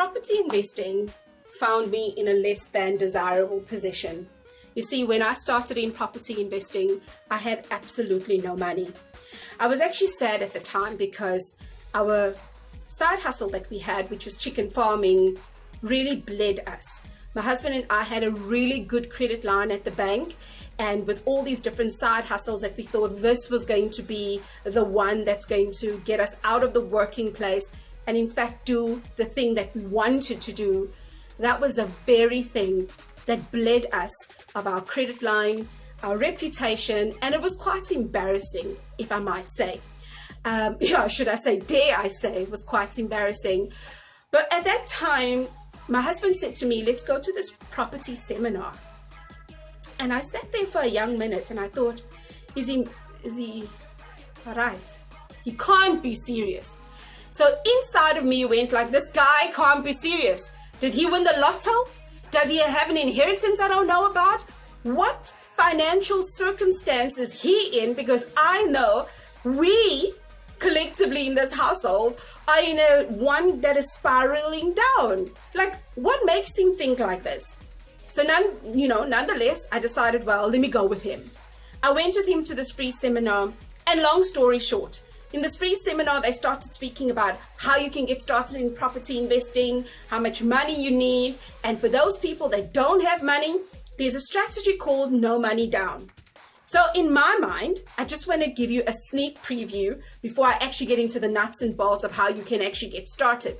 property investing found me in a less than desirable position. You see, when I started in property investing, I had absolutely no money. I was actually sad at the time because our side hustle that we had, which was chicken farming, really bled us. My husband and I had a really good credit line at the bank, and with all these different side hustles that we thought this was going to be the one that's going to get us out of the working place and in fact do the thing that we wanted to do, that was the very thing that bled us of our credit line, our reputation, and it was quite embarrassing, if I might say. Should I say, dare I say, it was quite embarrassing. But at that time, my husband said to me, let's go to this property seminar. And I sat there for a young minute and I thought, is he all right? He can't be serious. So inside of me went like, this guy can't be serious. Did he win the lotto? Does he have an inheritance I don't know about? What financial circumstances he in? Because I know we collectively in this household are in a one that is spiraling down. Like, what makes him think like this? So nonetheless, I decided, well, let me go with him. I went with him to this free seminar, and long story short, in this free seminar, they started speaking about how you can get started in property investing, how much money you need. And for those people that don't have money, there's a strategy called no money down. So in my mind, I just want to give you a sneak preview before I actually get into the nuts and bolts of how you can actually get started.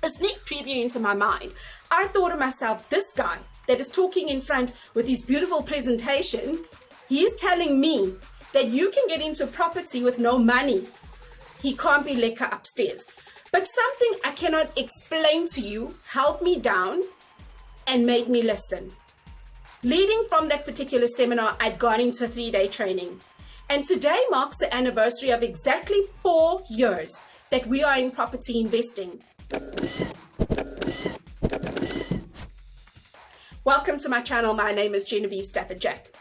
A sneak preview into my mind. I thought to myself, this guy that is talking in front with his beautiful presentation, he is telling me that you can get into property with no money. He can't be lekker upstairs. But something I cannot explain to you held me down and made me listen. Leading from that particular seminar, I'd gone into a 3-day training. And today marks the anniversary of exactly 4 years that we are in property investing. Welcome to my channel. My name is Genevieve Stafford-Jack.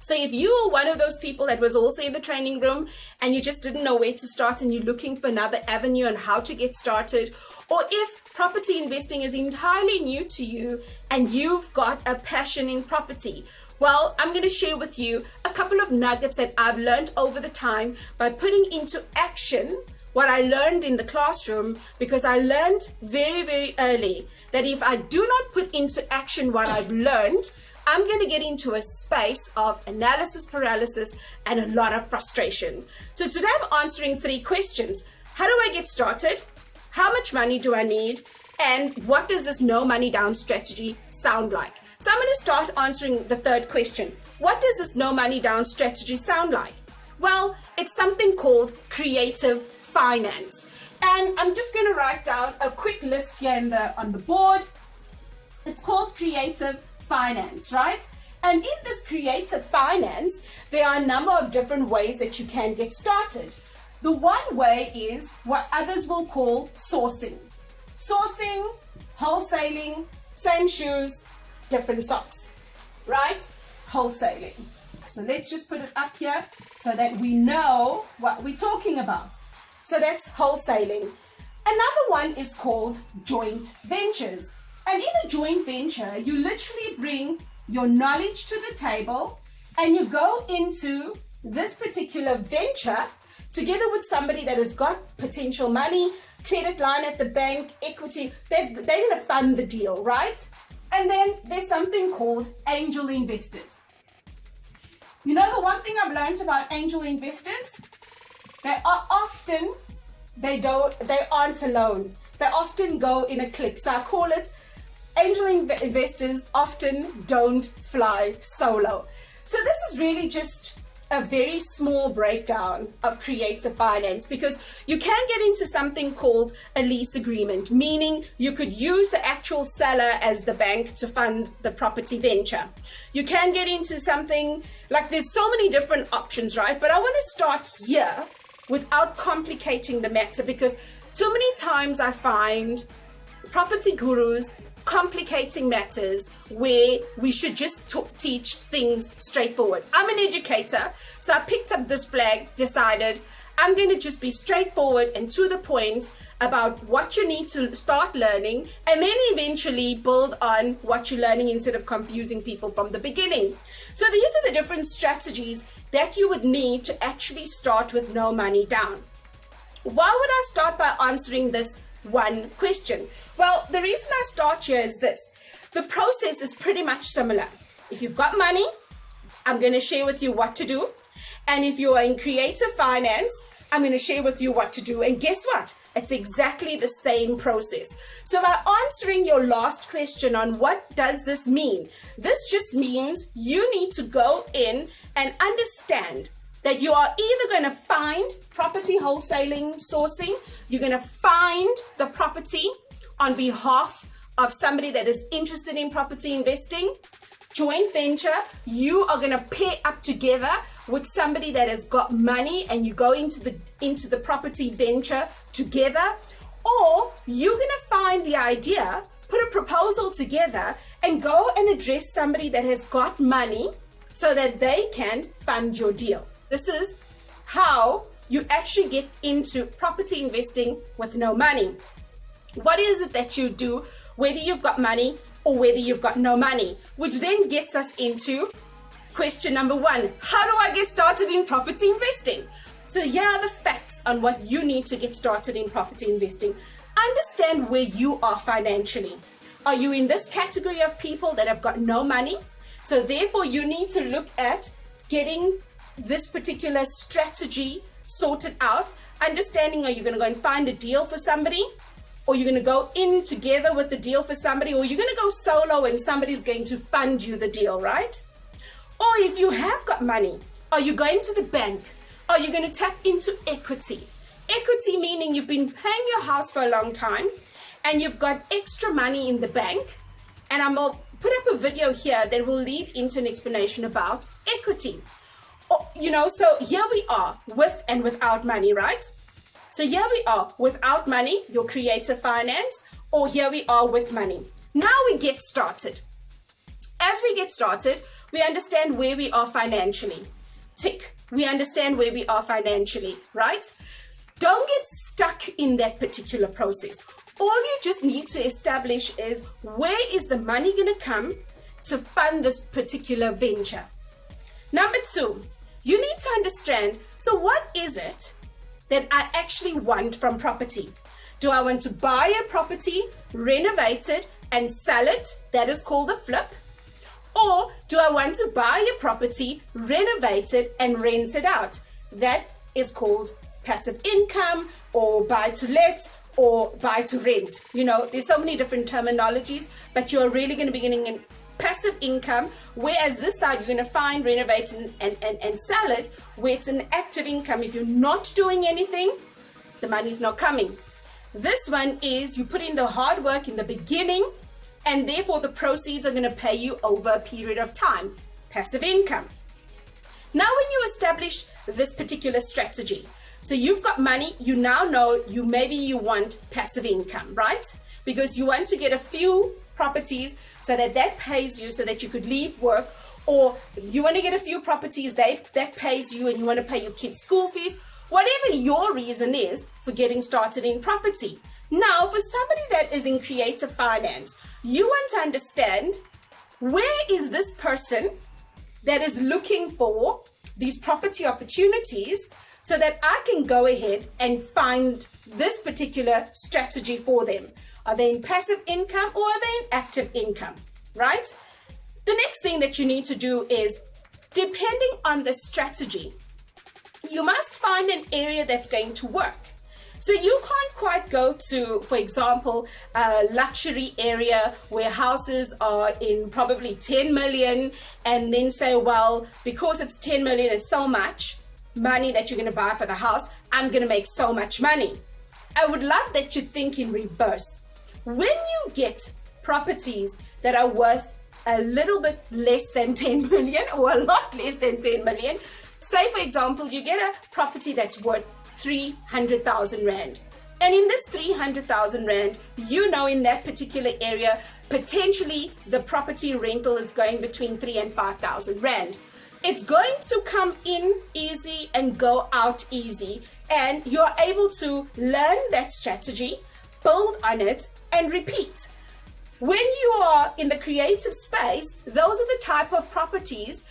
So if you are one of those people that was also in the training room and you just didn't know where to start and you're looking for another avenue on how to get started, or if property investing is entirely new to you and you've got a passion in property, well, I'm going to share with you a couple of nuggets that I've learned over the time by putting into action what I learned in the classroom, because I learned very, very early that if I do not put into action what I've learned, I'm going to get into a space of analysis paralysis and a lot of frustration. So today I'm answering 3 questions. How do I get started? How much money do I need? And what does this no money down strategy sound like? So I'm going to start answering the 3rd question. What does this no money down strategy sound like? Well, it's something called creative finance. And I'm just going to write down a quick list here on the board. It's called creative finance, right? And in this creative finance, there are a number of different ways that you can get started. The one way is what others will call sourcing. Sourcing, wholesaling, same shoes, different socks, right? Wholesaling. So let's just put it up here so that we know what we're talking about. So that's wholesaling. Another one is called joint ventures. And in a joint venture, you literally bring your knowledge to the table and you go into this particular venture together with somebody that has got potential money, credit line at the bank, equity. They're going to fund the deal, right? And then there's something called angel investors. You know, the one thing I've learned about angel investors, they aren't alone. They often go in a clique. So I call it angel investors often don't fly solo. So this is really just a very small breakdown of creative finance, because you can get into something called a lease agreement, meaning you could use the actual seller as the bank to fund the property venture. You can get into something like, there's so many different options, right? But I want to start here without complicating the matter, because too many times I find property gurus complicating matters where we should just teach things straightforward. I'm an educator, so I picked up this flag, decided I'm going to just be straightforward and to the point about what you need to start learning, and then eventually build on what you're learning instead of confusing people from the beginning. So these are the different strategies that you would need to actually start with no money down. Why would I start by answering this one question? Well, the reason I start here is this. The process is pretty much similar. If you've got money, I'm going to share with you what to do. And if you are in creative finance, I'm going to share with you what to do. And guess what? It's exactly the same process. So by answering your last question on what does this mean, this just means you need to go in and understand that you are either going to find property wholesaling, sourcing, you're going to find the property on behalf of somebody that is interested in property investing, joint venture, you are going to pair up together with somebody that has got money and you go into the property venture together, or you're going to find the idea, put a proposal together and go and address somebody that has got money so that they can fund your deal. This is how you actually get into property investing with no money. What is it that you do, whether you've got money or whether you've got no money? Which then gets us into question number one. How do I get started in property investing? So here are the facts on what you need to get started in property investing. Understand where you are financially. Are you in this category of people that have got no money? So therefore you need to look at getting this particular strategy sorted out. Understanding, are you going to go and find a deal for somebody? Or you're going to go in together with the deal for somebody? Or you're going to go solo and somebody's going to fund you the deal, right? Or if you have got money, are you going to the bank? Are you going to tap into equity? Equity meaning you've been paying your house for a long time and you've got extra money in the bank. And I'm going to put up a video here that will lead into an explanation about equity. So here we are with and without money, right? So here we are without money, your creative finance, or here we are with money. Now we get started. As we get started, we understand where we are financially. Tick. We understand where we are financially, right? Don't get stuck in that particular process. All you just need to establish is, where is the money going to come to fund this particular venture? Number two, you need to understand, so what is it that I actually want from property? Do I want to buy a property, renovate it, and sell it? That is called a flip. Or do I want to buy a property, renovate it, and rent it out? That is called passive income, or buy to let, or buy to rent. There's so many different terminologies, but you're really going to be getting in passive income, whereas this side you're going to find, renovate and sell it, where it's an active income. If you're not doing anything, the money's not coming. This one is you put in the hard work in the beginning, and therefore the proceeds are going to pay you over a period of time. Passive income. Now when you establish this particular strategy, so you've got money, you now know maybe you want passive income, right? Because you want to get a few properties so that pays you so that you could leave work, or you want to get a few properties that pays you and you want to pay your kids' school fees, whatever your reason is for getting started in property. Now, for somebody that is in creative finance, you want to understand, where is this person that is looking for these property opportunities so that I can go ahead and find this particular strategy for them. Are they in passive income or are they in active income, right? The next thing that you need to do is, depending on the strategy, you must find an area that's going to work. So you can't quite go to, for example, a luxury area where houses are in probably 10 million and then say, well, because it's 10 million, it's so much money that you're going to buy for the house, I'm going to make so much money. I would love that you think in reverse. When you get properties that are worth a little bit less than 10 million or a lot less than 10 million, say for example, you get a property that's worth 300,000 Rand. And in this 300,000 Rand, in that particular area, potentially the property rental is going between 3,000 and 5,000 Rand. It's going to come in easy and go out easy. And you're able to learn that strategy, build on it, and repeat. When you are in the creative space, those are the type of properties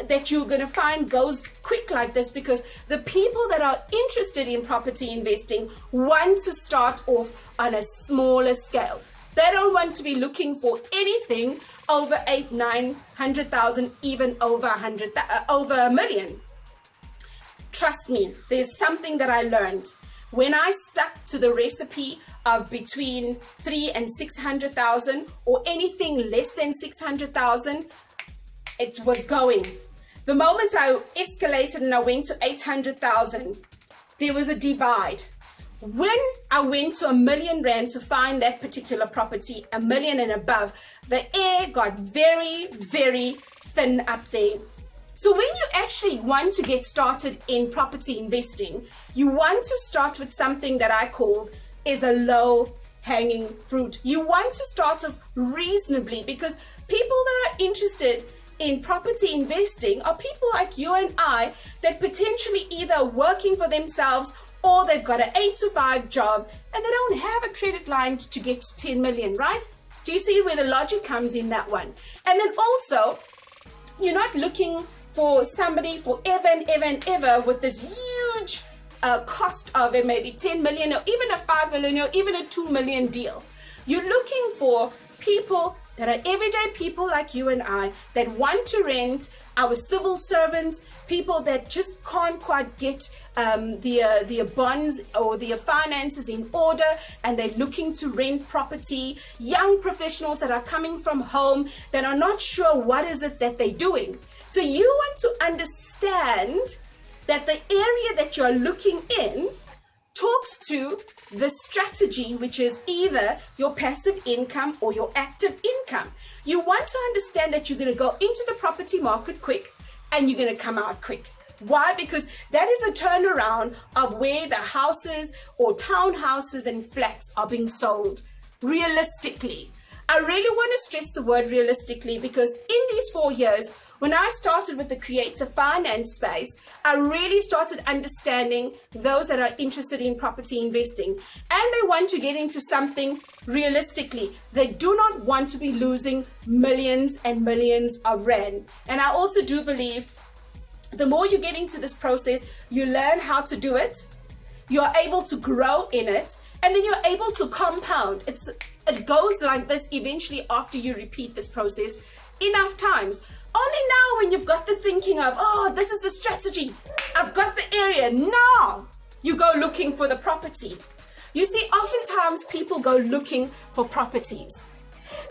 that you're going to find goes quick like this, because the people that are interested in property investing want to start off on a smaller scale. They don't want to be looking for anything over 800,000, 900,000, even over $1 million. Trust me, there's something that I learned. When I stuck to the recipe of between 300,000 and 600,000 or anything less than 600,000, it was going. The moment I escalated and I went to 800,000, there was a divide. When I went to R1 million to find that particular property, $1 million and above, the air got very, very thin up there. So when you actually want to get started in property investing, you want to start with something that I call is a low hanging fruit. You want to start off reasonably, because people that are interested in property investing are people like you and I that potentially either working for themselves or they've got an 8 to 5 job and they don't have a credit line to get to 10 million, right? Do you see where the logic comes in that one? And then also, you're not looking for somebody forever and ever and ever with this huge cost of it, maybe 10 million or even a 5 million or even a 2 million deal. You're looking for people that are everyday people like you and I that want to rent, our civil servants, people that just can't quite get their bonds or their finances in order and they're looking to rent property, young professionals that are coming from home that are not sure what is it that they're doing. So you want to understand that the area that you're looking in talks to the strategy, which is either your passive income or your active income. You want to understand that you're going to go into the property market quick and you're going to come out quick. Why? Because that is a turnaround of where the houses or townhouses and flats are being sold realistically. I really want to stress the word realistically, because in these 4 years, when I started with the creative finance space, I really started understanding those that are interested in property investing and they want to get into something realistically. They do not want to be losing millions and millions of rand. And I also do believe the more you get into this process, you learn how to do it, you're able to grow in it, and then you're able to compound. It goes like this eventually after you repeat this process enough times. Only now when you've got the thinking of, oh, this is the strategy, I've got the area, now you go looking for the property. You see, oftentimes people go looking for properties.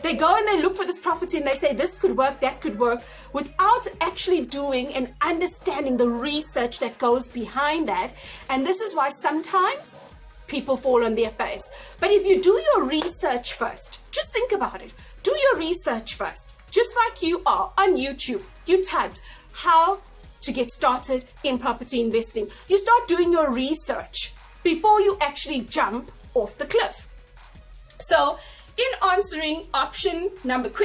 They go and they look for this property and they say, this could work, that could work, without actually doing and understanding the research that goes behind that. And this is why sometimes people fall on their face. But if you do your research first, just think about it. Do your research first. Just like you are on YouTube, you typed how to get started in property investing. You start doing your research before you actually jump off the cliff. So in answering question number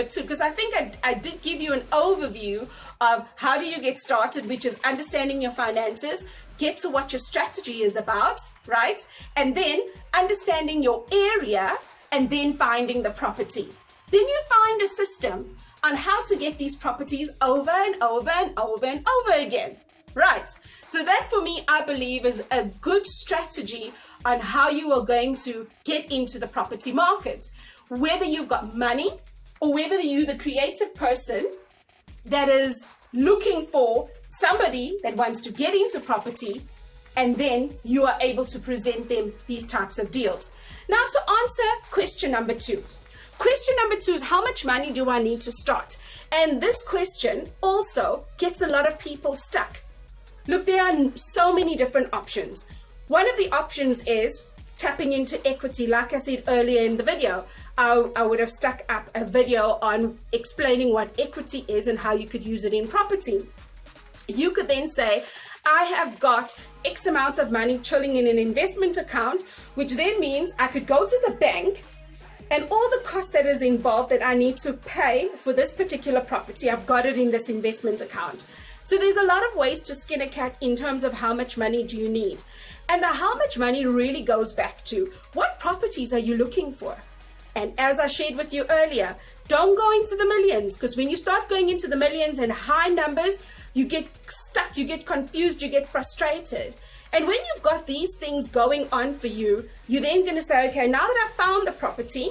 2, because I think I did give you an overview of how do you get started, which is understanding your finances, get to what your strategy is about, right? And then understanding your area and then finding the property. Then you find a system on how to get these properties over and over and over and over again, right? So that for me, I believe is a good strategy on how you are going to get into the property market. Whether you've got money or whether you're the creative person that is looking for somebody that wants to get into property, and then you are able to present them these types of deals. Now to answer question number 2. Question number 2 is, how much money do I need to start? And this question also gets a lot of people stuck. Look, there are so many different options. One of the options is tapping into equity. Like I said earlier in the video, I would have stuck up a video on explaining what equity is and how you could use it in property. You could then say, I have got X amount of money chilling in an investment account, which then means I could go to the bank and all the costs cost that is involved that I need to pay for this particular property, I've got it in this investment account. So there's a lot of ways to skin a cat in terms of how much money do you need. And the how much money really goes back to what properties are you looking for? And as I shared with you earlier, don't go into the millions, because when you start going into the millions and high numbers, you get stuck, you get confused, you get frustrated. And when you've got these things going on for you, you're then going to say, okay, now that I've found the property,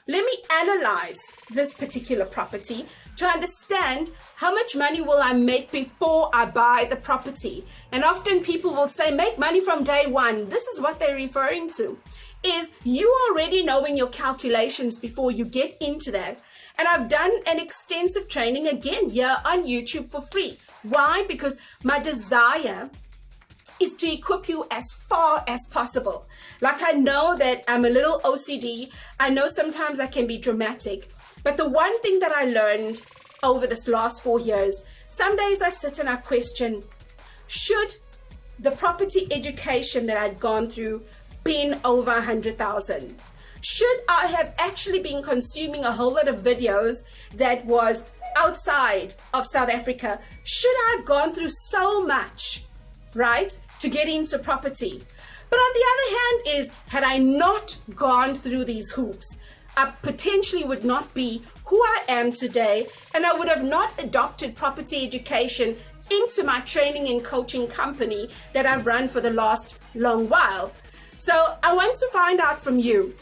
let me analyze this particular property to understand how much money will I make before I buy the property. And often people will say, make money from day one. This is what they're referring to, is you already knowing your calculations before you get into that. And I've done an extensive training again here on YouTube for free. Why? Because my desire is to equip you as far as possible. Like, I know that I'm a little OCD. I know sometimes I can be dramatic. But the one thing that I learned over this last 4 years, some days I sit and I question, should the property education that I'd gone through been over 100,000? Should I have actually been consuming a whole lot of videos that was outside of South Africa? Should I have gone through so much, right, to get into property? But on the other hand is, had I not gone through these hoops, I potentially would not be who I am today, and I would have not adopted property education into my training and coaching company that I've run for the last long while. So I want to find out from you,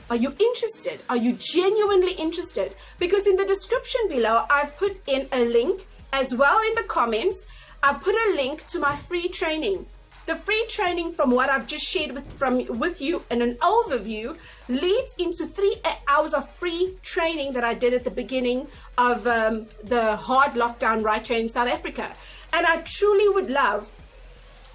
are you interested? Are you genuinely interested? Because in the description below, I've put in a link, as well in the comments, I've put a link to my free training. The free training, from what I've just shared with you in an overview, leads into 3 hours of free training that I did at the beginning of the hard lockdown right here in South Africa. And I truly would love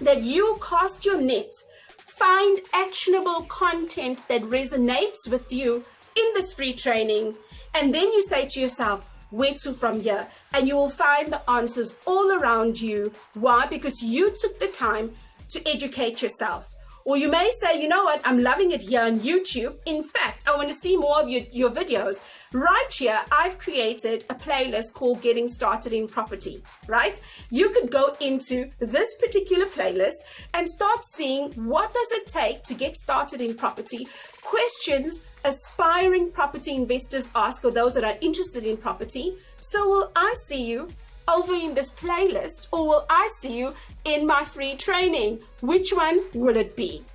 that you cast your net, find actionable content that resonates with you in this free training, and then you say to yourself, where to from here? And you will find the answers all around you. Why? Because you took the time to educate yourself. Or you may say, you know what, I'm loving it here on YouTube. In fact, I want to see more of your videos. Right here, I've created a playlist called Getting Started in Property, right? You could go into this particular playlist and start seeing what does it take to get started in property, questions aspiring property investors ask, or those that are interested in property. So will I see you over in this playlist, or will I see you in my free training? Which one will it be?